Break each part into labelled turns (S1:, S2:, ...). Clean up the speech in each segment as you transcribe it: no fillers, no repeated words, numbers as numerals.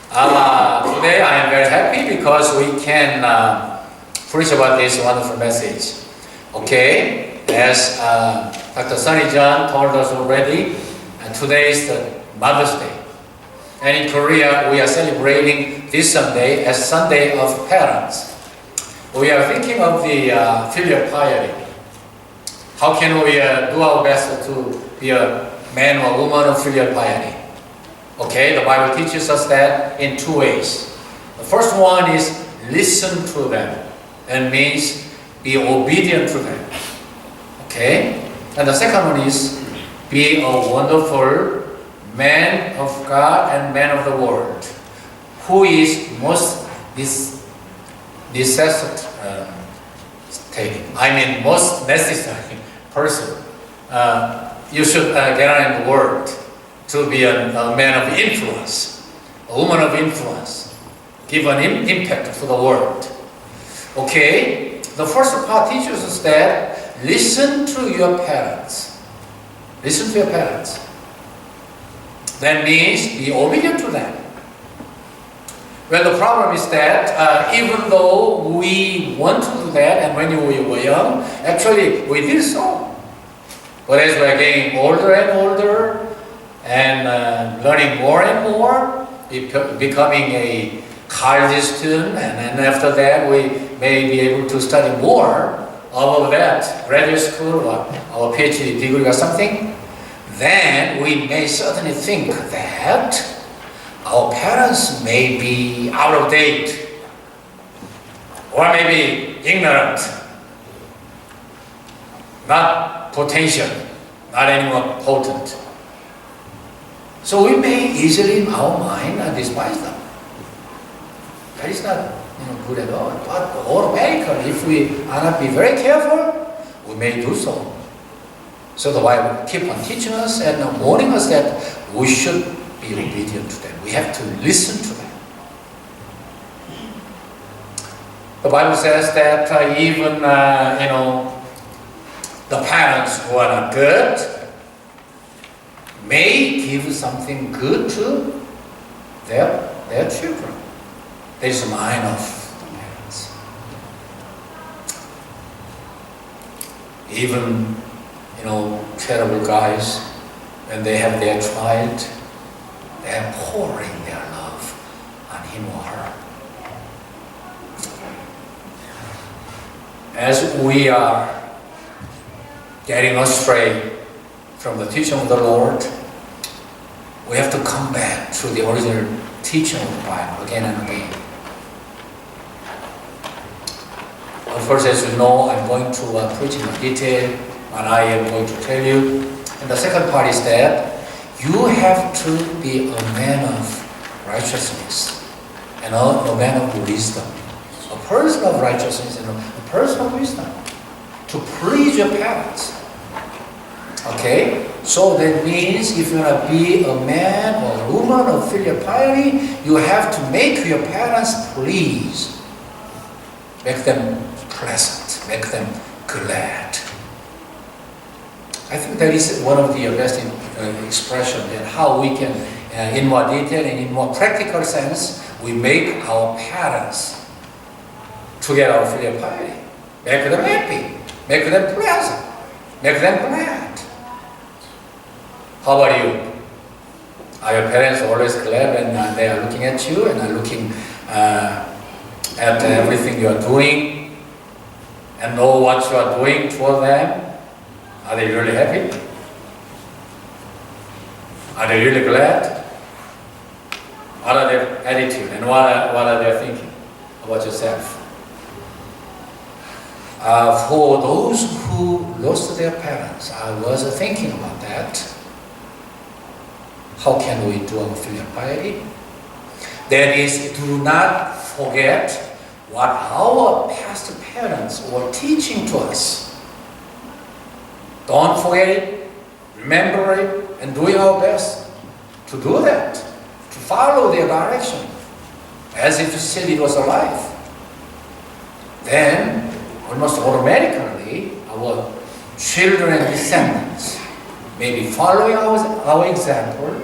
S1: Today I am very happy because we can preach about this wonderful message. Okay, as Dr. Sunny John told us already, today is the Mother's Day. And in Korea, we are celebrating this Sunday as Sunday of Parents. We are thinking of the filial piety. How can we do our best to be a man or woman of filial piety? Okay, the Bible teaches us that in two ways. The first one is listen to them. That means be obedient to them. Okay? And the second one is be a wonderful man of God and man of the world who is most most necessary person. You should get on in the world to be a man of influence, a woman of influence, give an impact to the world. Okay, the first part teaches us that listen to your parents. Listen to your parents. That means be obedient to them. Well, the problem is that even though we want to do that, and when we were young, actually we did so. But as we're getting older and older, and learning more and more, becoming a college student, and then after that we may be able to study more of that, graduate school or our PhD degree or something, then we may certainly think that our parents may be out of date, or maybe ignorant, not potential, not anymore potent. So we may easily in our mind despise them. That is not good at all. But automatically, if we are not be very careful, we may do so. So the Bible keep on teaching us and warning us that we should be obedient to them. We have to listen to them. The Bible says that even the parents who are not good may give something good to their children. That is the mind of the parents. Even, terrible guys, when they have their child, they are pouring their love on him or her. As we are getting astray from the teaching of the Lord, we have to come back to the original teaching of the Bible again and again. Of course, as you know, I'm going to preach in detail, and I am going to tell you. And the second part is that you have to be a man of righteousness and a man of wisdom, a person of righteousness and a person of wisdom, to please your parents. Okay? So that means if you want to be a man or a woman of filial piety, you have to make your parents pleased. Make them pleasant. Make them glad. I think that is one of the best expression and how we can, in more detail and in more practical sense, we make our parents to get our filial piety. Make them happy. Make them pleasant. Make them glad. How about you? Are your parents always glad when they are looking at you and are looking at everything you are doing and know what you are doing toward them? Are they really happy? Are they really glad? What are their attitude and what are they thinking about yourself? For those who lost their parents, I was thinking about that. How can we do our filial piety? That is, do not forget what our past parents were teaching to us. Don't forget it, remember it, and doing our best to do that, to follow their direction, as if still it was alive. Then, almost automatically, our children and descendants may be following our example,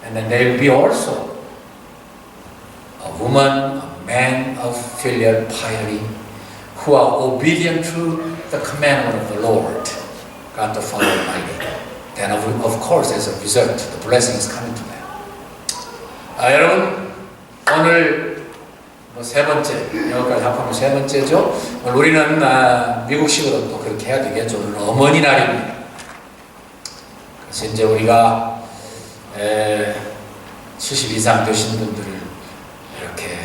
S1: and then they will be also woman, a man of filial piety, who are obedient to the commandment of the Lord, God the Father Almighty. Then of course, as a result, the blessing is coming to them. 여러분, 오늘 세 번째, 여기까지 합하면 세 번째죠. 오늘 우리는 미국식으로 또 그렇게 해야 되겠죠. 오늘 어머니 날입니다. 그래서 이제 우리가 70 이상 되신 분들을 이렇게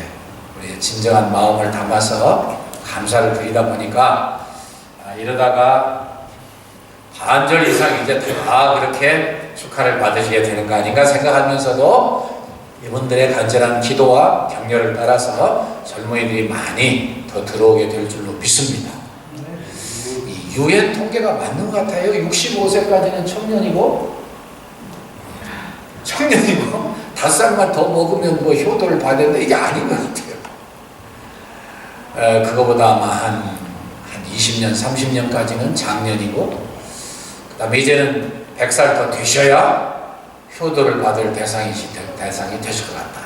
S1: 우리의 진정한 마음을 담아서 감사를 드리다 보니까 이러다가 반절 이상 이제 다 그렇게 축하를 받으시게 되는 거 아닌가 생각하면서도 이분들의 간절한 기도와 격려를 따라서 젊은이들이 많이 더 들어오게 될 줄로 믿습니다. 이 유엔 통계가 맞는 것 같아요. 65세까지는 청년이고 5살만 더 먹으면 뭐 효도를 받는데 이게 아닌 것 같아요. 그거보다 아마 한 20년, 30년까지는 장년이고 그 다음에 이제는 100살 더 되셔야 효도를 받을 대상이 되실 것 같다.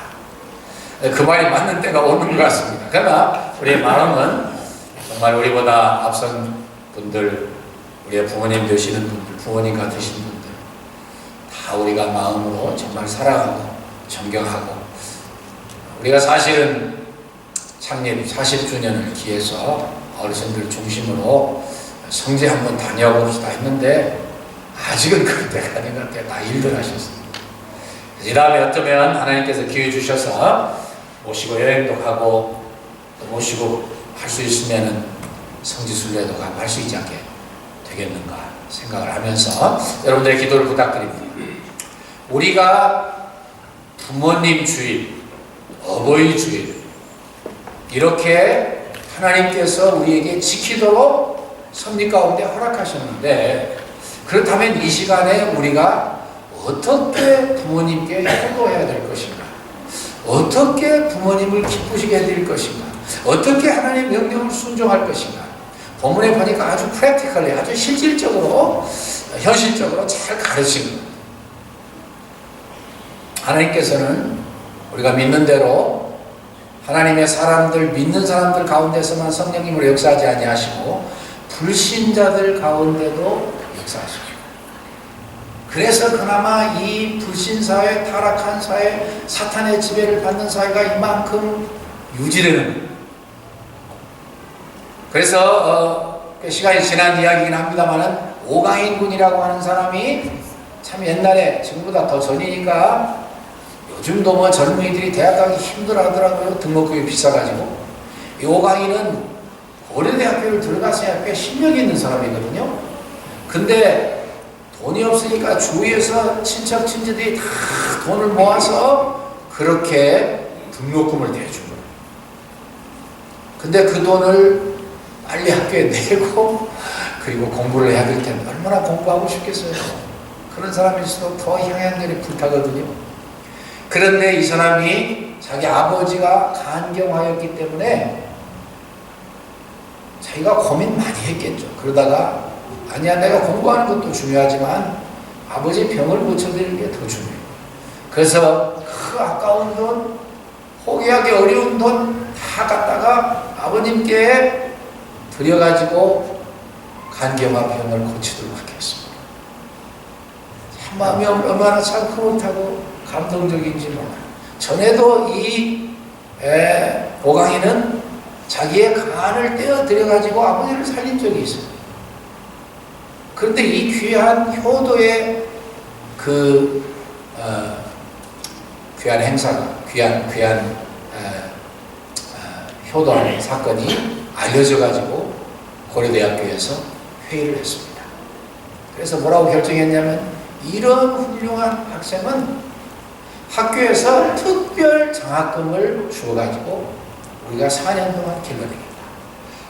S1: 그 말이 맞는 때가 오는 것 같습니다. 그러나 우리의 마음은 정말 우리보다 앞선 분들, 우리의 부모님 되시는 분들, 부모님 같으신 분들 다 우리가 마음으로 정말 사랑하고 존경하고 우리가 사실은 창립 40주년을 기해서 어르신들 중심으로 성지 한번 다녀봅시다 했는데 아직은 그럴 때가 아닌 것 같아요. 다 일들 하셨습니다. 이 다음에 어쩌면 하나님께서 기회 주셔서 모시고 여행도 가고 또 모시고 할 수 있으면 성지순례도 가고 할 수 있지 않게 되겠는가 생각을 하면서 여러분들의 기도를 부탁드립니다. 우리가 부모님 주일, 어버이 주일 이렇게 하나님께서 우리에게 지키도록 섭리 가운데 허락하셨는데 그렇다면 이 시간에 우리가 어떻게 부모님께 효도해야 될 것인가? 어떻게 부모님을 기쁘시게 해드릴 것인가? 어떻게 하나님의 명령을 순종할 것인가? 본문에 보니까 아주 프랙티컬리, 아주 실질적으로, 현실적으로 잘 가르친 겁니다. 하나님께서는 우리가 믿는 대로 하나님의 사람들, 믿는 사람들 가운데서만 성령님으로 역사하지 아니하시고 불신자들 가운데도 역사하십니다. 그래서 그나마 이 불신사회, 타락한 사회, 사탄의 지배를 받는 사회가 이만큼 유지되는 거예요. 그래서 시간이 지난 이야기이긴 합니다만은 오강인 군이라고 하는 사람이 참 옛날에 지금보다 더 전이니까 요즘도 뭐 젊은이들이 대학 가기 힘들어 하더라고요. 등록금이 비싸가지고. 이 오강인은 고려대학교를 들어갔어야 꽤 실력이 있는 사람이거든요. 근데 돈이 없으니까 주위에서 친척 친지들이 다 돈을 모아서 그렇게 등록금을 대준 거예요. 근데 그 돈을 빨리 학교에 내고 그리고 공부를 해야 될 텐데 얼마나 공부하고 싶겠어요. 그런 사람일수록 더 향연들이 불타거든요. 그런데 이 사람이 자기 아버지가 간경하였기 때문에 자기가 고민 많이 했겠죠. 그러다가 아니야, 내가 공부하는 것도 중요하지만 아버지 병을 고쳐드리는 게 더 중요해요. 그래서 그 아까운 돈, 포기하기 어려운 돈 다 갖다가 아버님께 드려가지고 간경화 병을 고치도록 하겠습니다. 참 마음이 얼마나 참 흐뭇하고 감동적인지 몰라요. 전에도 이 오강이는 자기의 간을 떼어드려가지고 아버지를 살린 적이 있어요. 그런데 이 귀한 효도의 귀한 행사가, 귀한 효도하는 사건이 알려져가지고 고려대학교에서 회의를 했습니다. 그래서 뭐라고 결정했냐면 이런 훌륭한 학생은 학교에서 특별 장학금을 주어가지고 우리가 4년 동안 길러내겠다.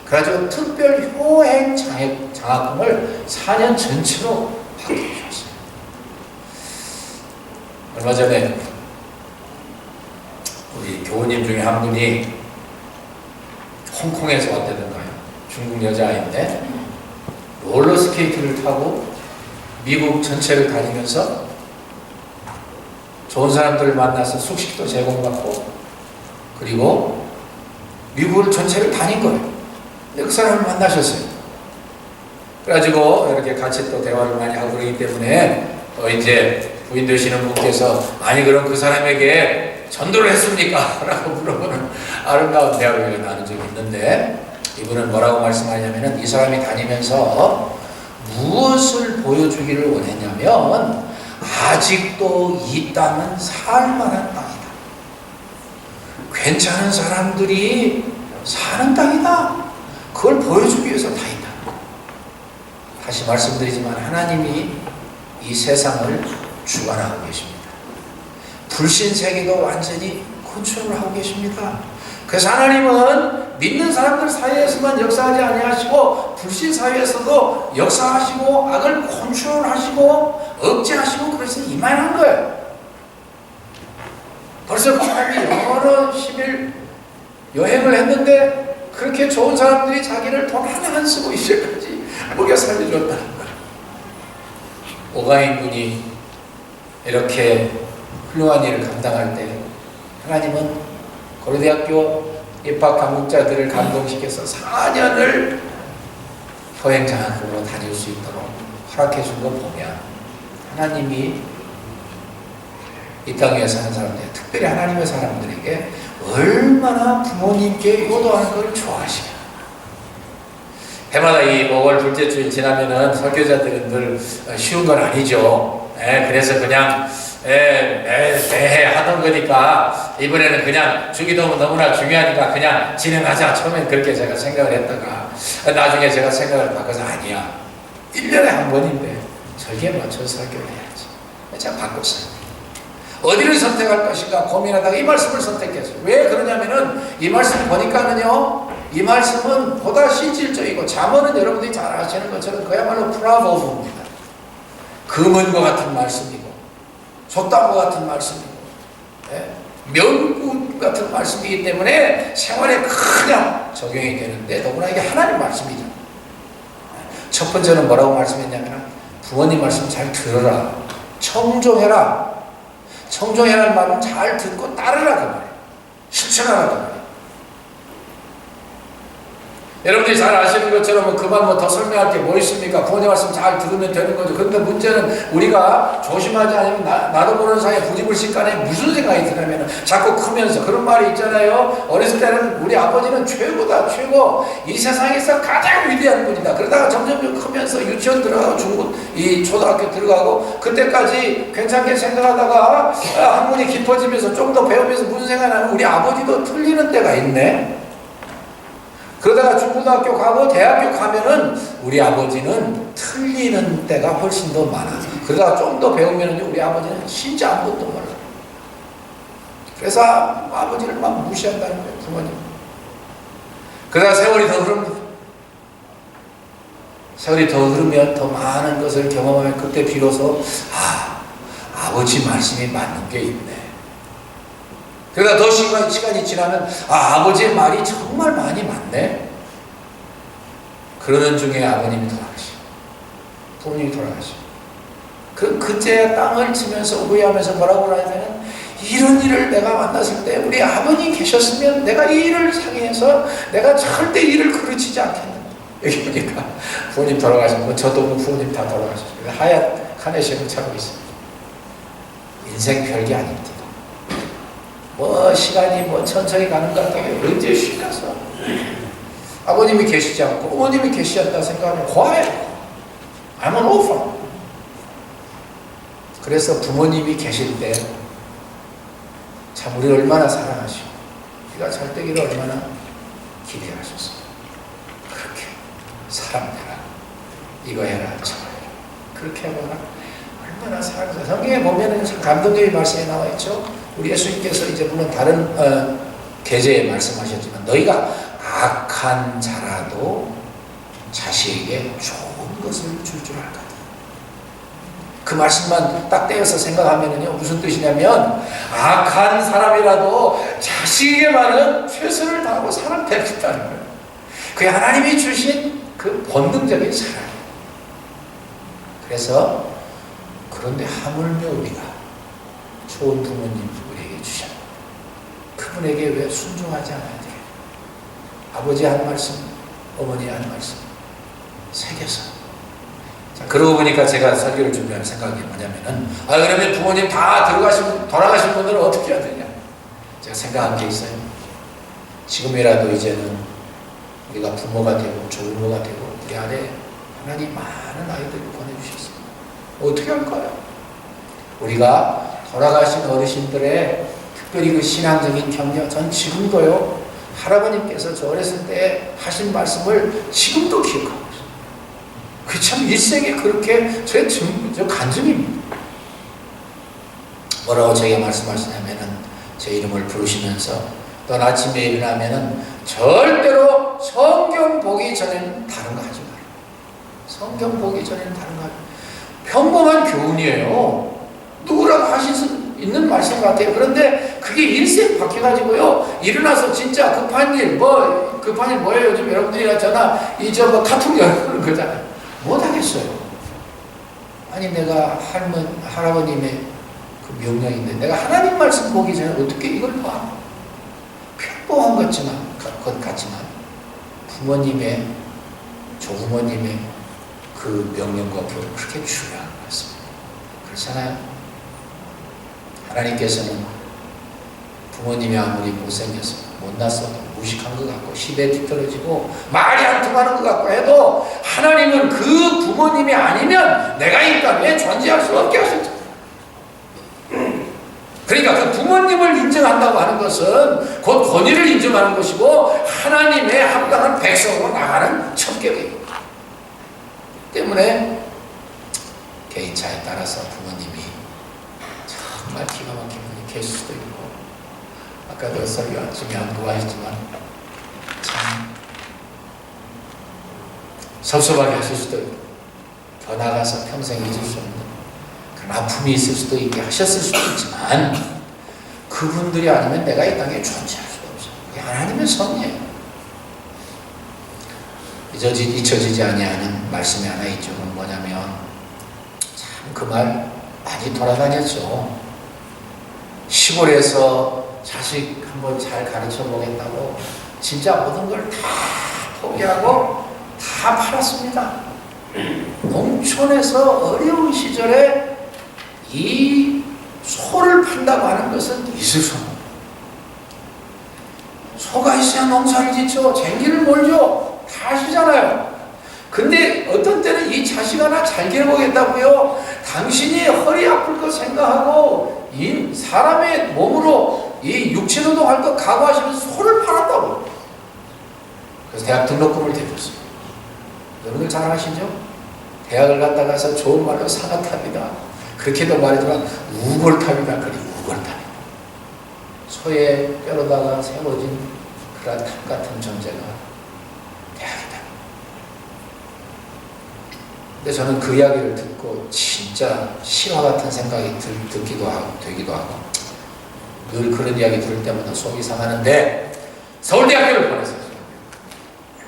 S1: 그래가지고 특별 효행 장학금을 4년 전체로 받게 해주셨어요. 얼마 전에 우리 교우님 중에 한 분이 홍콩에서 왔다던가요. 중국 여자아이인데 롤러스케이트를 타고 미국 전체를 다니면서 좋은 사람들을 만나서 숙식도 제공받고 그리고 미국을 전체를 다닌 거예요. 근데 그 사람을 만나셨어요. 그래가지고 이렇게 같이 또 대화를 많이 하고 그러기 때문에 이제 부인 되시는 분께서 아니 그럼 그 사람에게 전도를 했습니까? 라고 물어보는 아름다운 대화를 나눈 적이 있는데 이분은 뭐라고 말씀하냐면은 이 사람이 다니면서 무엇을 보여주기를 원했냐면 아직도 이 땅은 살만한 땅이다. 괜찮은 사람들이 사는 땅이다. 그걸 보여주기 위해서 다닌다. 다시 말씀드리지만 하나님이 이 세상을 주관하고 계십니다. 불신 세계도 완전히 컨트롤하고 계십니다. 그래서 하나님은 믿는 사람들 사이에서만 역사하지 아니하시고 불신 사이에서도 역사하시고 악을 컨트롤하시고 억제하시고 그래서 이만한 거예요. 벌써 사람이 여러 10일 여행을 했는데 그렇게 좋은 사람들이 자기를 돈 하나 안 쓰고 이제까지 먹여 살려줬다는 거예요. 오가인 군이 이렇게 훌륭한 일을 감당할 때 하나님은 고려대학교 입학 감독자들을 감동시켜서 4년을 효행장학금으로 다닐 수 있도록 허락해 준 거 보면 하나님이 이 땅에 사는 사람들, 특별히 하나님의 사람들에게 얼마나 부모님께 효도하는 걸 좋아하시냐. 해마다 이 5월 둘째 주일 지나면은 설교자들은 늘 쉬운 건 아니죠. 그래서 그냥 매해 하던 거니까 이번에는 그냥 주기도문 너무나 중요하니까 그냥 진행하자. 처음엔 그렇게 제가 생각을 했다가 나중에 제가 생각을 바꿔서 아니야. 1년에 한 번인데 절기에 맞춰서 설교를 해야지. 제가 바꿨어요. 어디를 선택할 것인가 고민하다가 이 말씀을 선택했어요. 왜 그러냐면은 이 말씀 보니까는요, 이 말씀은 보다 실질적이고 잠언은 여러분들이 잘 아시는 것처럼 그야말로 프라보브입니다. 금은과 같은 말씀이고 솥담과 같은 말씀이고 명구 같은 말씀이기 때문에 생활에 그냥 적용이 되는데 더구나 이게 하나님 말씀이죠. 첫 번째는 뭐라고 말씀했냐면 부모님 말씀 잘 들어라. 청종해라. 청종해라는 말은 잘 듣고 따르라 그 말이에요. 실천하라 그 말이에요. 여러분들이 잘 아시는 것처럼 그만 더 설명할 게 뭐 있습니까? 부모님 말씀 잘 들으면 되는 거죠. 그런데 문제는 우리가 조심하지 않으면 나도 모르는 사이에 부지불식간에 무슨 생각이 드냐면 자꾸 크면서 그런 말이 있잖아요. 어렸을 때는 우리 아버지는 최고다 최고 이 세상에서 가장 위대한 분이다. 그러다가 점점 크면서 유치원 들어가고 이 초등학교 들어가고 그때까지 괜찮게 생각하다가 학문이 깊어지면서 좀 더 배우면서 무슨 생각이 나면 우리 아버지도 틀리는 때가 있네. 그러다가 중고등학교 가고 대학교 가면은 우리 아버지는 틀리는 때가 훨씬 더 많아. 그러다가 좀 더 배우면 우리 아버지는 진짜 아무것도 몰라. 그래서 아버지를 막 무시한다는 거예요, 부모님. 그러다가 세월이 더 흐릅니다. 세월이 더 흐르면 더 많은 것을 경험하면 그때 비로소 아버지 말씀이 맞는 게 있네. 그러다 더 시간이 지나면 아버지의 말이 정말 많이 맞네. 그러는 중에 아버님이 돌아가시고 부모님이 돌아가시고 그때 땅을 치면서 후회하면서 뭐라고 하냐면 이런 일을 내가 만났을 때 우리 아버님 계셨으면 내가 이 일을 상의해서 내가 절대 일을 그르치지 않겠는데 여기 보니까 부모님 돌아가시고 저도 부모님 다 돌아가셨어요. 하얀 카네이션을 차고 있습니다. 인생 별게 아닙니다. 시간이 천천히 가는 것 같다고 언제 쉬가서 아버님이 계시지 않고 어머님이 계시지 않다 생각하면 과해요. I'm an orphan. 그래서 부모님이 계실 때 참 우리 얼마나 사랑하시고 우리가 잘 되기를 얼마나 기대하셨어요. 그렇게 사람 되라. 이거 해라 저거 해라. 그렇게 해보라. 얼마나 사랑하세요. 성경에 보면은 참 감동적인 말씀이 나와 있죠. 우리 예수님께서 이제 물론 다른 계제에 말씀하셨지만 너희가 악한 자라도 자식에게 좋은 것을 줄 알거든. 그 말씀만 딱 떼어서 생각하면은요 무슨 뜻이냐면 악한 사람이라도 자식에게만은 최선을 다하고 사랑되겠다는 거예요. 그게 하나님이 주신 그 본능적인 사랑이에요. 그래서 그런데 하물며 우리가 좋은 부모님 우리에게 주셨다. 그 그분에게 왜 순종하지 않아야 돼? 아버지 한 말씀, 어머니 한 말씀 새겨서. 자, 그러고 보니까 제가 설교를 준비한 생각이 뭐냐면은, 그러면 부모님 다 돌아가신 분들은 어떻게 해야 되냐? 제가 생각한 게 있어요. 지금이라도 이제는 우리가 부모가 되고 조부모가 되고 우리 아래 하나님 많은 아이들을 보내주셨습니다. 어떻게 할까요? 우리가 돌아가신 어르신들의 특별히 그 신앙적인 격려, 전 지금도요, 할아버님께서 저 어렸을 때 하신 말씀을 지금도 기억하고 있어요. 그 참 일생에 그렇게 저 간증입니다. 뭐라고 제게 말씀하시냐면은, 제 이름을 부르시면서 또 아침에 일어나면은 절대로 성경 보기 전에는 다른 거 하지 마라. 성경 보기 전에는 다른 거 하지 마라. 평범한 교훈이에요. 누구라고 하실 수 있는 말씀 같아요. 그런데 그게 일생 바뀌어가지고요, 일어나서 진짜 급한 일 뭐예요? 요즘 여러분들이 전화 뭐 카톡 열는 거잖아요. 못하겠어요. 아니 내가 할아버님의 그 명령인데 내가 하나님 말씀 보기 전에 어떻게 이걸 봐? 평범한 것 같지만 부모님의, 조부모님의 그 명령과 교훈은 그렇게 중요한 것 같습니다. 그렇잖아요. 하나님께서는 부모님이 아무리 못생겨서 못났어도 무식한 것 같고 시대에 뒤떨어지고 말이 안 통하는 것 같고 해도 하나님은 그 부모님이 아니면 내가 이 땅에 존재할 수 없게 하셨죠. 그러니까 그 부모님을 인정한다고 하는 것은 곧 권위를 인정하는 것이고 하나님의 합당한 백성으로 나가는 첩격이에요. 때문에 개인차에 따라서 부모님이 정말 기가 막힌 분이 계실 수도 있고, 아까도 설교 중에 언급하셨지만 참 섭섭하게 하실 수도 있고, 더 나아가서 평생 잊을 수 없는 그런 아픔이 있을 수도 있게 하셨을 수도 있지만, 그분들이 아니면 내가 이 땅에 존재할 수가 없어요. 그게 하나님의 섭리예요. 잊혀지지 아니하는 말씀이 하나 있죠. 그건 뭐냐면, 참 그 말 많이 돌아다녔죠. 시골에서 자식 한번 잘 가르쳐 보겠다고 진짜 모든 걸 다 포기하고 다 팔았습니다. 농촌에서 어려운 시절에 이 소를 판다고 하는 것은 있을 수 없는, 소가 있어야 농사를 짓죠. 쟁기를 몰죠. 다 아시잖아요. 근데 어떤 때는 이 자식 하나 잘 기르보겠다고요, 당신이 허리 아플 거 생각하고 이 사람의 몸으로 이 육체노동 할 거 각오하시면서 소를 팔았다고. 그래서 대학 등록금을 대줬어요. 여러분들 잘 아시죠? 대학을 갔다 가서 좋은 말로 상아탑이다, 그렇게도 말하지만 우골탑이다. 그리 우골탑이다. 소의 뼈로다가 세워진 그런 탑 같은 존재가 대학이다. 근데 저는 그 이야기를 듣고 진짜 실화 같은 생각이 되기도 하고 늘 그런 이야기 들을 때마다 속이 상하는데, 서울대학교를 보냈어요.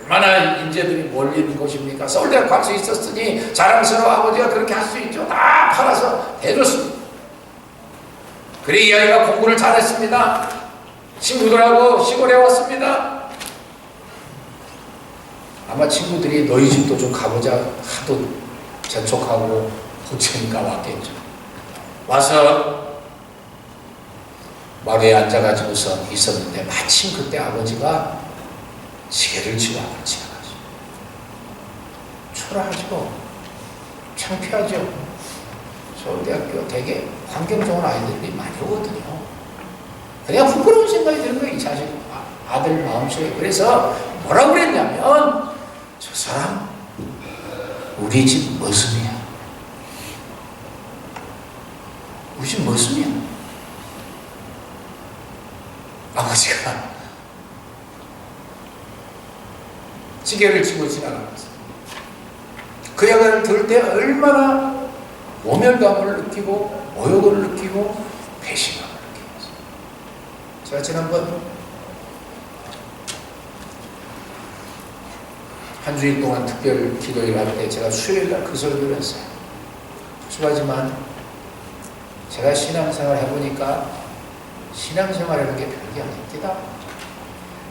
S1: 얼마나 인재들이 몰리는 곳입니까? 서울대학 갈 수 있었으니 자랑스러워 아버지가 그렇게 할 수 있죠. 다 팔아서 대줬습니다. 그래 이 아이가 공부를 잘했습니다. 친구들하고 시골에 왔습니다. 아마 친구들이 너희 집도 좀 가보자 하도 재촉하고 보채니까 왔겠죠. 와서 마루에 앉아가지고서 있었는데 마침 그때 아버지가 지게를 지고 한번 지나가죠. 초라하죠. 창피하죠. 서울대학교 되게 환경 좋은 아이들이 많이 오거든요. 그냥 부끄러운 생각이 드는 거예요. 이 자식 아들 마음속에. 그래서 뭐라고 그랬냐면, 저 사람 우리 집 머슴이야. 우리 집 머슴이야. 아버지가 지게를 지고 지나가면서 그 이야기를 들을 때 얼마나 모멸감을 느끼고 모욕을 느끼고 배신감을 느끼면서, 제가 지난번 한 주일 동안 특별 기도를 할 때 제가 수요일날 그 설교를 했어요. 하지만 제가 신앙생활 해보니까 신앙생활이라는 게 별로 그게 아닙니다.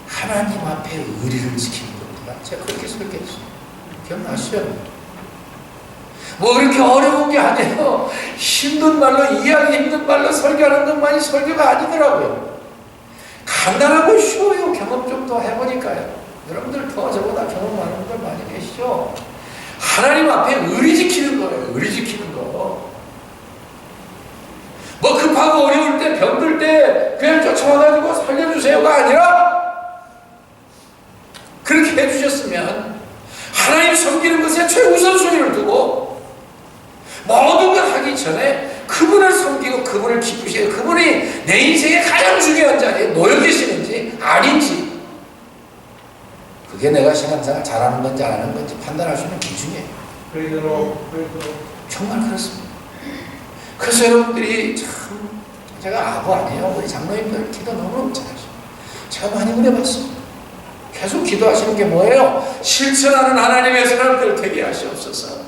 S1: 하나님 앞에 의리를 지키는 겁니다. 제가 그렇게 설계했어요. 기억나시죠? 뭐 그렇게 어려운 게 아니에요. 힘든 말로, 이해하기 힘든 말로 설교하는 것만이 설교가 아니더라고요. 간단하고 쉬워요. 경험 좀 더 해보니까요. 여러분들 더 저보다 경험 많은 분들 많이 계시죠? 하나님 앞에 의리 지키는 거예요. 의리 지키는 거. 뭐 급하고 어려울 때, 병들 때 그냥 쫓아와가지고 살려주세요가 아니라 그렇게 해주셨으면 하나님 섬기는 것에 최우선순위를 두고 모든 걸 하기 전에 그분을 섬기고 그분을 기쁘시게, 그분이 내 인생의 가장 중요한 자리에 놓여 계시는지 아닌지, 그게 내가 신앙생활 잘하는 건지 안 하는 건지 판단할 수 있는 기준이에요. 정말 그렇습니다. 그래서 여러분들이 참, 제가 아부 아니에요. 우리 장로님들 기도 너무 잘하시죠. 제가 많이 그래봤습니다. 계속 기도하시는 게 뭐예요? 실천하는 하나님의 사람들 되게 하시옵소서.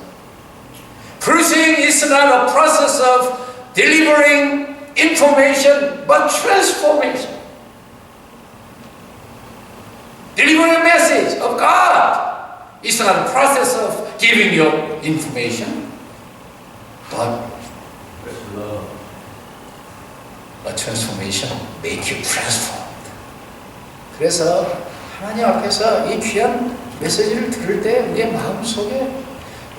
S1: Preaching is not a process of delivering information, but transformation. Delivering a message of God is not a process of giving you information, but a transformation make you transformed. 그래서 하나님 앞에서 이 귀한 메시지를 들을 때 우리의 마음속에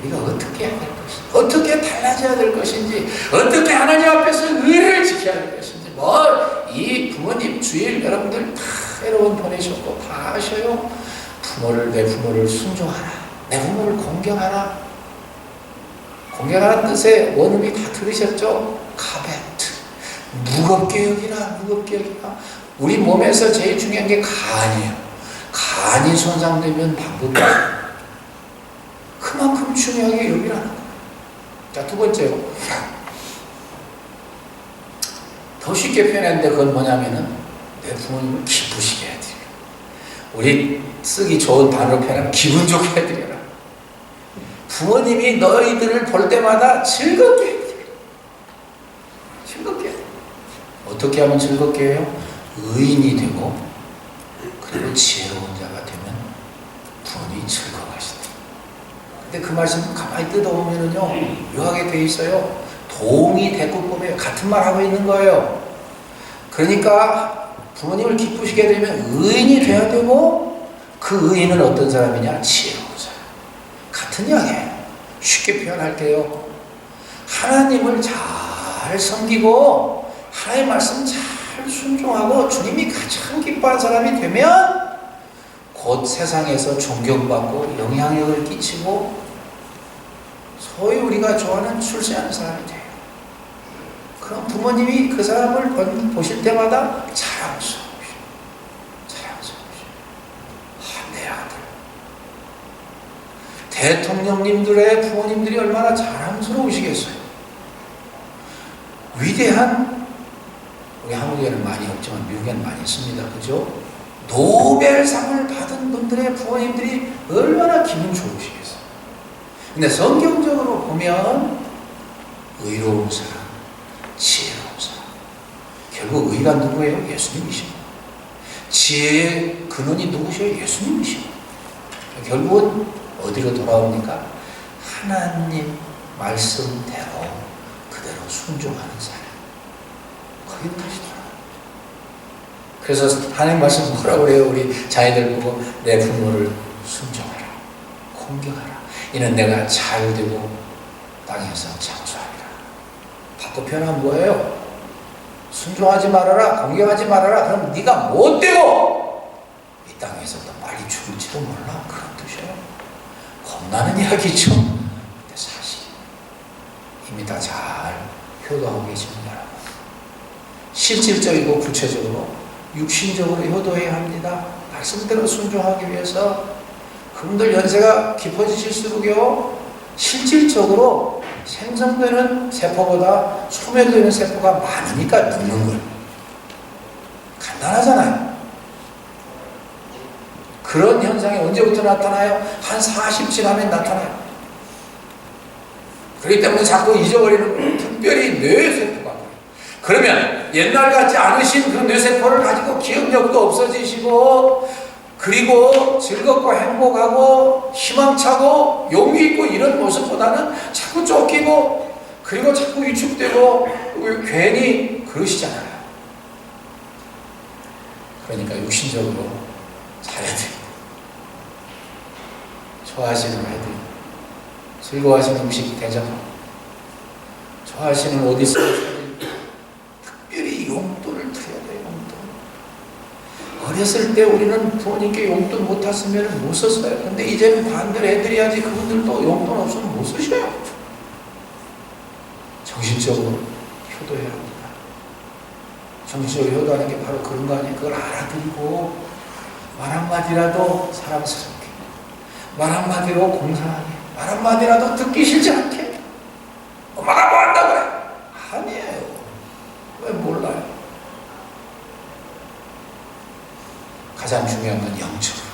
S1: 우리가 어떻게 해야 될 것인지, 어떻게 달라져야 될 것인지, 어떻게 하나님 앞에서 의를 지켜야 될 것인지, 뭐 이 부모님 주일 여러분들 다 여러분 보내셨고 다 아셔요. 내 부모를 순종하라, 내 부모를 공경하라. 공경하라는 뜻의 원음이 다 들으셨죠? 카베트, 무겁게 여기라, 무겁게 여기라. 우리 몸에서 제일 중요한 게 간이에요. 간이 손상되면 방법이 없어요. 그만큼 중요하게 여기라는 거예요. 자, 두 번째로 더 쉽게 표현했는데 그건 뭐냐면은 내 부모님을 기쁘시게 해드려. 우리 쓰기 좋은 단어로 표현하면 기분 좋게 해드려라. 부모님이 너희들을 볼 때마다 즐겁게 해드려. 즐겁게 해드려. 어떻게 하면 즐겁게 해요? 의인이 되고 그리고 지혜로운 자가 되면 부모님이 즐거워하시다. 근데 그 말씀 가만히 뜯어보면은요, 묘하게 돼 있어요. 동이 대꾸법에 같은 말 하고 있는 거예요. 그러니까 부모님을 기쁘시게 되면 의인이 돼야 되고, 그 의인은 어떤 사람이냐? 지혜로운 사람. 같은 이야기예요. 쉽게 표현할게요. 하나님을 잘 섬기고 하나님 말씀 잘 순종하고 주님이 가장 기뻐하는 사람이 되면 곧 세상에서 존경받고 영향력을 끼치고 소위 우리가 좋아하는 출세하는 사람이 돼요. 그럼 부모님이 그 사람을 보실 때마다 자랑스러우시오. 자랑스러우시오. 아, 내 아들. 대통령님들의 부모님들이 얼마나 자랑스러우시겠어요. 위대한, 우리 한국에는 많이 없지만 미국에는 많이 있습니다. 그죠? 노벨상을 받은 분들의 부모님들이 얼마나 기분 좋으시겠어요. 근데 성경적으로 보면 의로운 사람, 지혜로운 사람. 결국 의가 누구예요? 예수님이십니다. 지혜의 근원이 누구셔요? 예수님이십니다. 결국은 어디로 돌아옵니까? 하나님 말씀대로 그대로 순종하는 사람. 거기로 다시 돌아옵니다. 그래서 하나님 말씀 뭐라고 그래요? 우리 자녀들 보고 내 부모를 순종하라, 공경하라. 이는 내가 잘되고 땅에서 장수하리라. 바꿔 표현하면 뭐예요? 순종하지 말아라, 공경하지 말아라. 그럼 네가 못되고 이 땅에서 더 빨리 죽을지도 몰라. 그런 뜻이에요. 겁나는 이야기죠. 근데 사실 이미 다 잘 효도하고 계십니다. 실질적이고 구체적으로 육신적으로 효도해야 합니다. 말씀대로 순종하기 위해서 그분들 연세가 깊어지실수록요, 실질적으로 생성되는 세포보다 소멸되는 세포가 많으니까 늙는 거예요. 간단하잖아요. 그런 현상이 언제부터 나타나요? 한 40 지나면 나타나요. 그렇기 때문에 자꾸 잊어버리는 거예요. 특별히 뇌세포가. 그러면 옛날 같지 않으신 그 뇌세포를 가지고 기억력도 없어지시고, 그리고 즐겁고 행복하고 희망차고 용기 있고 이런 모습보다는 자꾸 쫓기고, 그리고 자꾸 위축되고 괜히 그러시잖아요. 그러니까 육신적으로 잘해드리고, 좋아하시는 거 해드리고, 즐거워하시는 음식 대접하고, 좋아하시는 옷 있으면 특별히 용돈을 드려야 돼요. 용돈. 어렸을 때 우리는 부모님께 용돈 못 탔으면 못 썼어요. 근데 이제는 반대로 해드려야지. 그분들도 용돈 없으면 못 쓰셔요. 정신적으로 효도해야 합니다. 정신적으로 효도하는 게 바로 그런 거 아니에요. 그걸 알아들이고 말 한마디라도 사랑스럽게, 말 한마디로 공손하게, 말 한마디라도 듣기 싫지 않게. 엄마가 뭐 한다고 그래? 아니에요. 왜 몰라요? 가장 중요한 건 영적으로.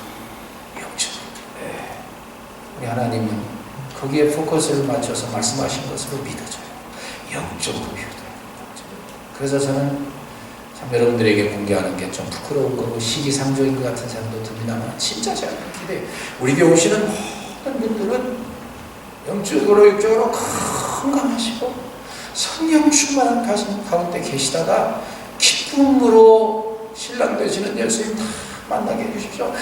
S1: 네. 우리 하나님은 거기에 포커스를 맞춰서 말씀하신 것으로 믿어져요. 영적으로 효도해요. 그래서 저는 참 여러분들에게 공개하는 게 좀 부끄러운 거고 시기상조인 것 같은 생각도 듭니다만, 진짜 제가 기대해요. 우리 교회 오시는 모든 분들은 영적으로 육적으로 건강하시고 성령 충만한 가운데 계시다가 기쁨으로 신랑 되시는 예수님 다 만나게 해주십시오.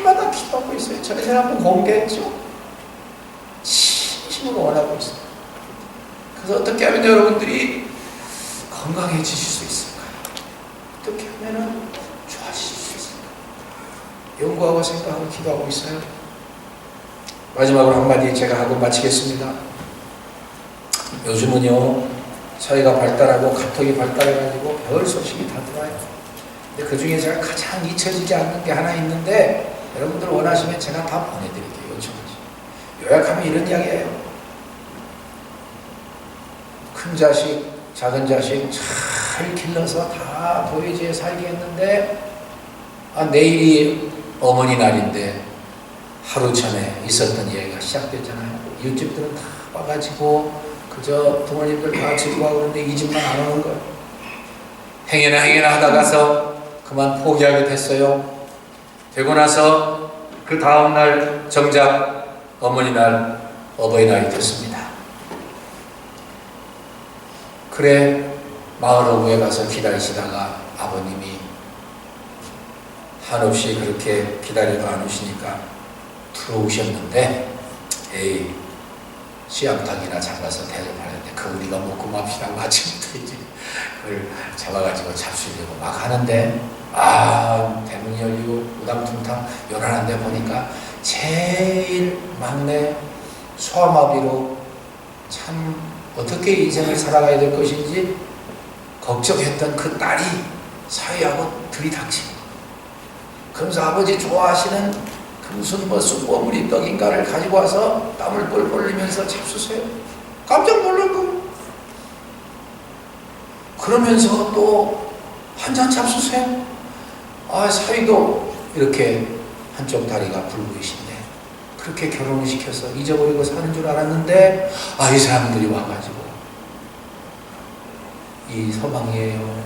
S1: 날마다 기도하고 있어요. 전에 한번 공개했죠. 진심으로 원하고 있어요. 그래서 어떻게 하면 여러분들이 건강해지실 수 있을까요? 어떻게 하면 좋아지실 수 있을까요? 연구하고 생각하고 기도하고 있어요. 마지막으로 한마디 제가 하고 마치겠습니다. 요즘은요, 사회가 발달하고 카톡이 발달해가지고 별 소식이 다 들어와요. 근데 그 중에 제가 가장 잊혀지지 않는 게 하나 있는데, 여러분들 원하시면 제가 다 보내드릴게요. 요청하시. 요약하면 이런 이야기예요. 큰 자식, 작은 자식 잘 길러서 다 도회지에 살게 했는데, 내일이 어머니 날인데 하루 전에 있었던 이야기가 시작됐잖아요. 이웃집들은 다 와가지고 그저 부모님들 다 즐거워하고 그러는데 이 집만 안 오는 거예요. 행여나 하다가서 그만 포기하게 됐어요. 되고 나서 그 다음날 정작 어머니날, 어버이날이 됐습니다. 그래 마을 어부에 가서 기다리시다가 아버님이 한없이 그렇게 기다려도 안 오시니까 들어오셨는데, 에이, 씨암탉이나 잡아서 대접하는데 그 우리가 먹고 맙시다 하고 아침부터 이제 그걸 잡아가지고 잡수려고 막 하는데, 대문이 열리고 우당퉁탕 요란한데 보니까 제일 막내 소아마비로 참 어떻게 인생을 살아가야 될 것인지 걱정했던 그 딸이 사위하고 들이닥치고, 그러면서 아버지 좋아하시는 그 무슨 쑥버무리 떡인가를 가지고 와서 땀을 뻘뻘 흘리면서 잡수세요. 깜짝 놀란 거예요. 그러면서 또 한 잔 잡수세요. 사위도 이렇게 한쪽 다리가 불구이신데 그렇게 결혼을 시켜서 잊어버리고 사는 줄 알았는데, 이 사람들이 와가지고 이 서방이에요.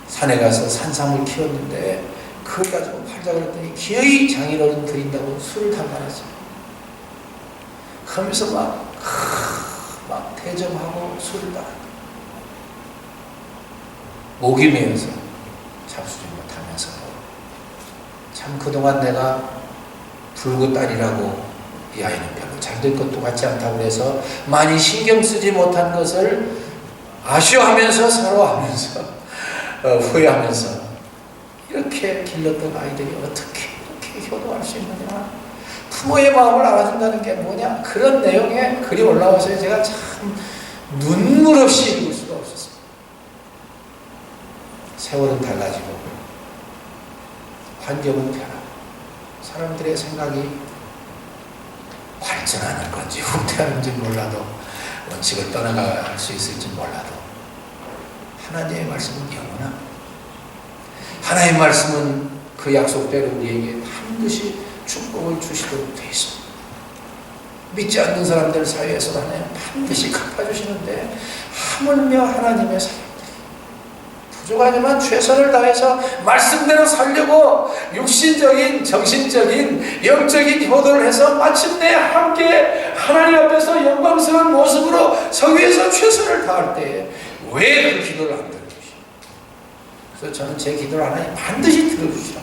S1: 산에 가서 산삼을 키웠는데 그걸 가지고 팔자 그랬더니 기어이 장인어른 드린다고 술을 담가놨어요. 그러면서 막 대접하고 술을 다 목이 메어서 잡수지 못하면서, 참 그동안 내가 불구 딸이라고 이 아이는 별로 잘 될 것도 같지 않다고 해서 많이 신경 쓰지 못한 것을 아쉬워하면서 서러워하면서 후회하면서 이렇게 길렀던 아이들이 어떻게 이렇게 효도할 수 있느냐, 부모의 마음을 알아준다는 게 뭐냐, 그런 내용의 글이 올라와서 제가 참 눈물 없이 읽을 수가 없었습니다. 세월은 달라지고 환경은 변하고 사람들의 생각이 발전하는 건지 후퇴하는지 몰라도, 원칙을 떠나갈 수 있을지 몰라도 하나님의 말씀은 영원합니다. 하나님의 말씀은 그 약속대로 우리에게 반드시 축복을 주시도록 되어 있습니다. 믿지 않는 사람들 사이에서 하나님 반드시 갚아주시는데, 하물며 하나님의 사람들이 부족하지만 최선을 다해서 말씀대로 살려고 육신적인, 정신적인, 영적인 효도를 해서 마침내 함께 하나님 앞에서 영광스러운 모습으로 서기 위해서 최선을 다할 때에 왜 그 기도를 안 들어주시오? 그래서 저는 제 기도를 하나님 반드시 들어주시라.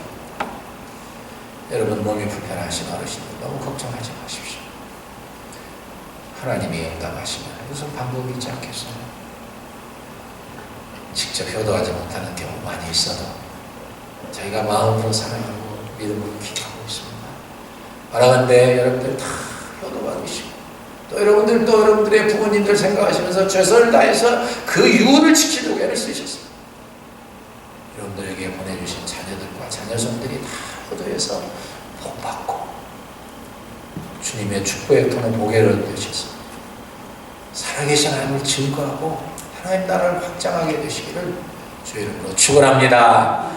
S1: 여러분 몸이 불편하신 어르신들 너무 걱정하지 마십시오. 하나님이 응답하시면 무슨 방법이 있지 않겠어요? 직접 효도하지 못하는 경우 많이 있어도 저희가 마음으로 사랑하고 믿음으로 기도하고 있습니다. 바라건대 여러분들 다 효도받으시고 또 여러분들의 부모님들 생각하시면서 최선을 다해서 그 유언을 지키려고 애를 쓰셨습니다. 여러분들에게 보내주신 자녀들과 자녀손들이 다 효도해서 복받고 주님의 축복의 통로 보게를 되셔서 살아계신 하나님을 증거하고 하나님 나라를 확장하게 되시기를 주의 이름으로 축원합니다.